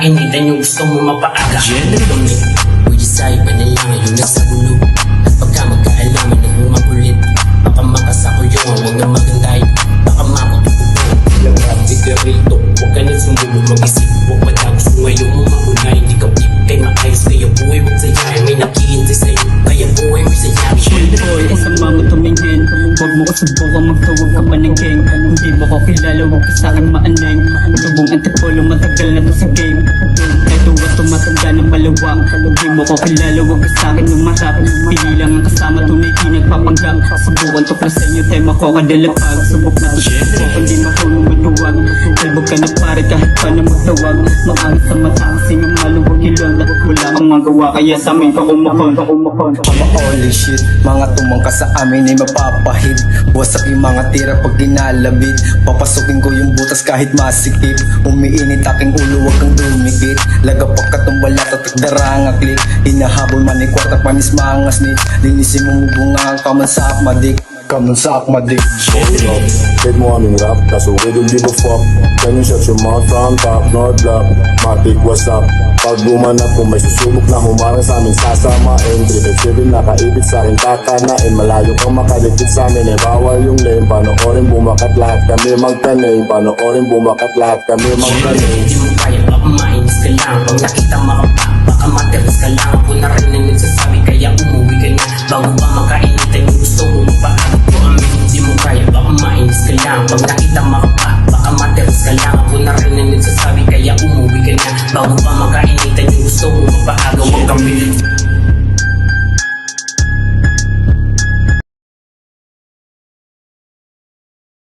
makainitan yung gusto mo mapaaga. Gentlemen, pwede sa'yo pa na lang ngayon nasa gulo. At pagka magkaalaman ng umakulit, baka makasako yung huwag na magandayo. Baka makutukupo lang rapid ka rito. Huwag ka na sumulo mag-isip. Huwag matapos kung ngayon mo makulay. Hindi ka flip kay maayos. Kaya buhay huwag sayahin. May nakihintay sa'yo. Kaya buhay mo sayahin. Boy, kasama mo tumingin. Huwag mo ko subukan magtawag ka pa ng gang. Hindi mo ko kilala, huwag ka sa'kin maaneng. Tubong antipolo, matagal na to sa game. Kahit uwat tumatanda ng malawak. Hindi mo ko kilala, huwag ka sa'kin lumarap. Pili lang ang kasama, tunay di nagpapanggap. Subukan to plus sa inyo, tema ko kadalapag. Subok na to subok, hindi marunong matuwag. Kalbog ka na pare kahit pa na magtawag. Maangit sa mata kasi yung maluwag ilon. Wala kang magawa kaya sa amin ka kumakon. Holy shit, mga tumangka sa amin ay mapapahid. Wasak yung mga tira pag ginalabid. Papasukin ko yung butas kahit masikip. Umiinit aking ulo, wag kang dumikit. Lagapak ka tumbala, tatagdarang klik. Hinahabol man ay kwarta panis mga snake. Linisin mo mubunga ang kaman sa akmadik. Kaman sa akmadik. Hold up, hit mo aming rap, kaso we don't give a fuck. Can you shut your mouth from top, not block? Matic, what's up? Pag bumanap kung may susubok na humarang sa amin sasamain. 357 nakaibit sa aking kakanain. Malayo kang makaligit sa amin, eh bawal yung lane. Panoorin bumakat lahat kami magtanim. Panoorin bumakat lahat kami magtanim. Hindi mo kaya, baka mainis ka lang. Pag nakita makapa, baka materas ka lang. Ako na rin ang nagsasabi, kaya umuwi ka na. Bago pa makainitan yung gusto mo mapaano ko amin. Hindi mo kaya, baka mainis ka lang. Pag nakita makapa, baka materas ka lang. Ako na rin ang nagsasabi, kaya umuwi ka na. Bago pa makainitan yung gusto mo mapaaga. Huwag